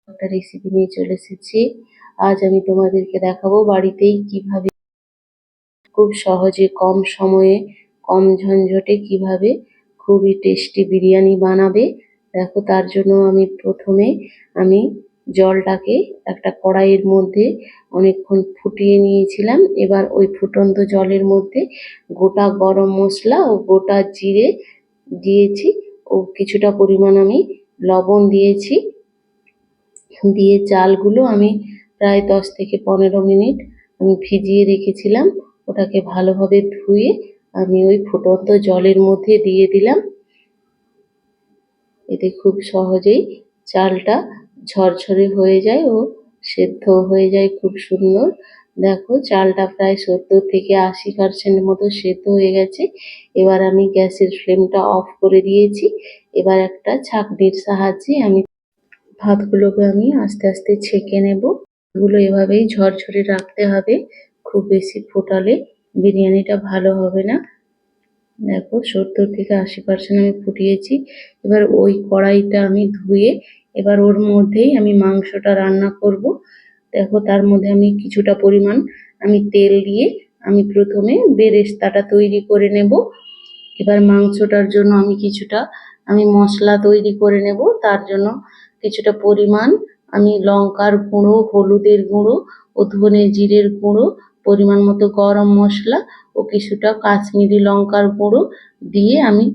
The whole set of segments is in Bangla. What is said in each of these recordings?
একটা রেসিপি নিয়ে চলে এসেছি। আজ আমি তোমাদেরকে দেখাবো বাড়িতেই কিভাবে খুব সহজে কম সময়ে কম ঝঞ্ঝটে কিভাবে খুবই টেস্টি বিরিয়ানি বানাবে। দেখো, তার জন্য আমি প্রথমে আমি জলটাকে একটা কড়াইয়ের মধ্যে অনেকক্ষণ ফুটিয়ে নিয়েছিলাম। এবার ওই ফুটন্ত জলের মধ্যে গোটা গরম মশলা ও গোটা জিরে দিয়েছি ও কিছুটা পরিমাণ আমি লবণ দিয়েছি। দিয়ে চালগুলো আমি প্রায় 10 থেকে 15 মিনিট আমি ভিজিয়ে রেখেছিলাম। ওটাকে ভালোভাবে ধুয়ে আমি ওই ফুটন্ত জলের মধ্যে দিয়ে দিলাম। এতে খুব সহজেই চালটা ঝরঝরে হয়ে যায় ও সেদ্ধ হয়ে যায় খুব সুন্দর। দেখো, চালটা প্রায় 70 থেকে 80% মতো সেদ্ধ হয়ে গেছে। এবার আমি গ্যাসের ফ্লেমটা অফ করে দিয়েছি। এবার একটা ছাঁকনির সাহায্যে আমি ভাতগুলোকে আমি আস্তে আস্তে ছেঁকে নেব। এগুলো এভাবেই ঝরঝরে রাখতে হবে, খুব বেশি ফোটালে বিরিয়ানিটা ভালো হবে না। দেখো, 70 থেকে 80% আমি ফুটিয়েছি। এবার ওই কড়াইটা আমি ধুয়ে এবার ওর মধ্যেই আমি মাংসটা রান্না করব। দেখো, তার মধ্যে আমি কিছুটা পরিমাণ আমি তেল দিয়ে আমি প্রথমে বেরেস্তাটা তৈরি করে নেব। এবার মাংসটার জন্য আমি কিছুটা মশলা তৈরি করে নেব। তার জন্য কিছুটা পরিমাণ আমি লঙ্কার গুঁড়ো, হলুদের গুঁড়ো ও ধনে জিরের গুঁড়ো, পরিমাণ মতো গরম মশলা ও কিছুটা কাশ্মীরি লঙ্কার গুঁড়ো দিয়ে আমি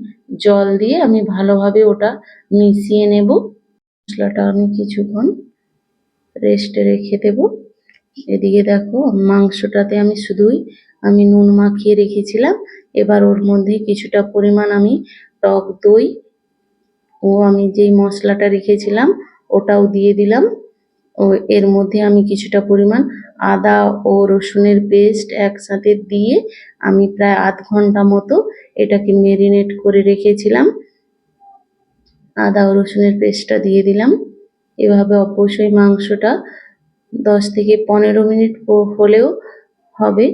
জল দিয়ে আমি ভালোভাবে ওটা মিশিয়ে নেব। মশলাটা আমি কিছুক্ষণ রেস্টে রেখে দেব। এদিকে দেখো, মাংসটাতে আমি শুধুই নুন মাখিয়ে রেখেছিলাম। এবার ওর মধ্যে কিছুটা পরিমাণ আমি টক দই ও আমি যেই মশলাটা রেখেছিলাম ওটাও দিয়ে দিলাম। ও এর মধ্যে আমি কিছুটা পরিমাণ আদা ও রসুনের পেস্ট একসাথে দিয়ে আমি প্রায় আধ ঘন্টা মতো এটাকে মেরিনেট করে রেখেছিলাম। আদা ও রসুনের পেস্টটা দিয়ে দিলাম। এভাবে অবশ্যই মাংসটা 10 থেকে 15 মিনিট হলেও হবে।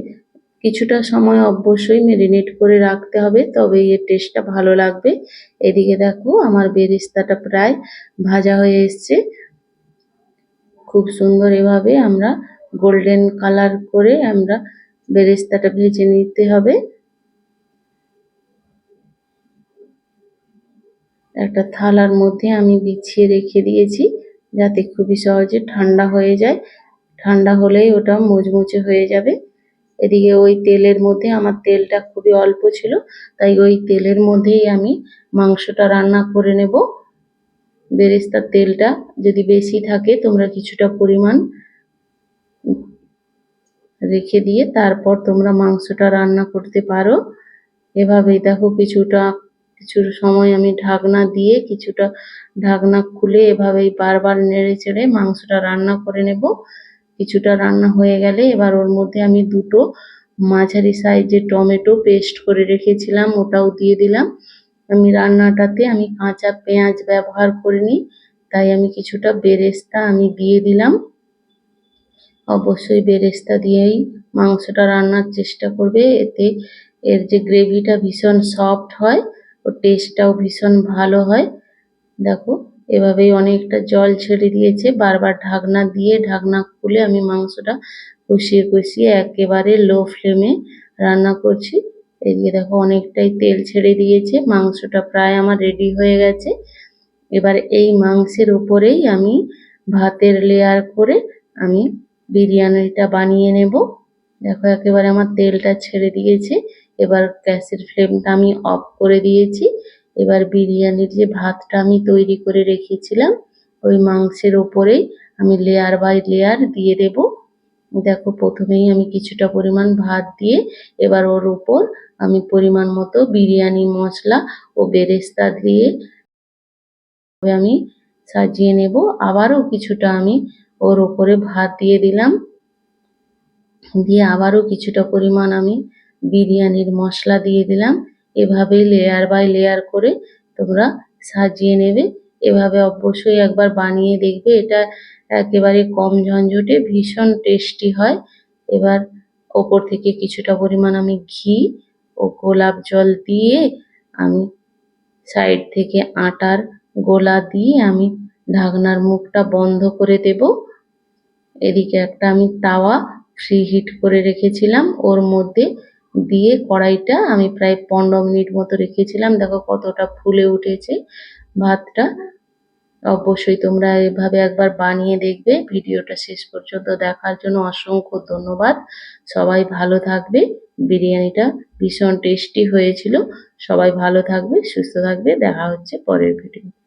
কিছুটা সময় অবশ্যই মেরিনেট করে রাখতে হবে, তবে এর টেস্টটা ভালো লাগবে। এদিকে দেখো, আমার বেরেস্তাটা প্রায় ভাজা হয়ে এসছে। খুব সুন্দর এভাবে আমরা গোল্ডেন কালার করে আমরা বেরেস্তাটা ভেজে নিতে হবে। একটা থালার মধ্যে আমি বিছিয়ে রেখে দিয়েছি যাতে খুবই সহজে ঠান্ডা হয়ে যায়। ঠান্ডা হলেই ওটা মুচমুচে হয়ে যাবে। এদিকে ওই তেলের মধ্যে আমার তেলটা খুবই অল্প ছিল, তাই ওই তেলের মধ্যেই আমি মাংসটা রান্না করে নেব। বেরেস্তার তেলটা যদি বেশি থাকে তোমরা কিছুটা পরিমাণ রেখে দিয়ে তারপর তোমরা মাংসটা রান্না করতে পারো। এভাবেই দেখো, কিছু সময় আমি ঢাকনা দিয়ে কিছুটা ঢাকনা খুলে এভাবেই বারবার নেড়ে চেড়ে মাংসটা রান্না করে নেব। কিছুটা রান্না হয়ে গেলে এবার ওর মধ্যে আমি দুটো মাঝারি সাইজের টমেটো পেস্ট করে রেখেছিলাম ওটাও দিয়ে দিলাম। আমি রান্নাটাতে আমি কাঁচা পেঁয়াজ ব্যবহার করিনি, তাই আমি কিছুটা বেরেস্তা আমি দিয়ে দিলাম। অবশ্যই বেরেস্তা দিয়েই মাংসটা রান্নার চেষ্টা করবে, এতে এর যে গ্রেভিটা ভীষণ সফট হয় ও টেস্টটাও ভীষণ ভালো হয়। দেখো, এভাবেই অনেকটা জল ছেড়ে দিয়েছে। বারবার ঢাকনা দিয়ে ঢাকনা খুলে আমি মাংসটা কষিয়ে কষিয়ে একেবারে লো ফ্লেমে রান্না করছি। এদিকে দেখো, অনেকটাই তেল ছেড়ে দিয়েছে, মাংসটা প্রায় আমার রেডি হয়ে গেছে। এবার এই মাংসের উপরেই আমি ভাতের লেয়ার করে আমি বিরিয়ানিটা বানিয়ে নেব। দেখো, একেবারে আমার তেলটা ছেড়ে দিয়েছে। এবার গ্যাসের ফ্লেমটা আমি অফ করে দিয়েছি। এবার বিরিয়ানির যে ভাতটা আমি তৈরি করে রেখেছিলাম ওই মাংসের ওপরেই আমি লেয়ার বাই লেয়ার দিয়ে দেব। দেখো, প্রথমেই আমি কিছুটা পরিমাণ ভাত দিয়ে এবার ওর উপর আমি পরিমাণ মতো বিরিয়ানি মশলা ও বেরেস্তা দিয়ে আমি সাজিয়ে নেব। আবারও কিছুটা আমি ওর উপরে ভাত দিয়ে দিলাম, দিয়ে আবারও কিছুটা পরিমাণ আমি বিরিয়ানির মশলা দিয়ে দিলাম। এভাবেই লেয়ার বাই লেয়ার করে তোমরা সাজিয়ে নেবে। এভাবে অবশ্যই একবার বানিয়ে দেখবে, এটা একেবারে কম ঝঞ্ঝটে ভীষণ টেস্টি হয়। এবার ওপর থেকে কিছুটা পরিমাণ আমি ঘি ও গোলাপ জল দিয়ে আমি সাইড থেকে আটার গোলা দিয়ে আমি ঢাকনার মুখটা বন্ধ করে দেব। এদিকে একটা আমি তাওয়া প্রি হিট করে রেখেছিলাম, ওর মধ্যে দিয়ে কড়াইটা আমি প্রায় 15 মিনিট মতো রেখেছিলাম। দেখো কতটা ফুলে উঠেছে ভাতটা। অবশ্যই তোমরা এভাবে একবার বানিয়ে দেখবে। ভিডিওটা শেষ পর্যন্ত দেখার জন্য অসংখ্য ধন্যবাদ। সবাই ভালো থাকবে। বিরিয়ানিটা ভীষণ টেস্টি হয়েছিল। সবাই ভালো থাকবে, সুস্থ থাকবে। দেখা হচ্ছে পরের ভিডিও।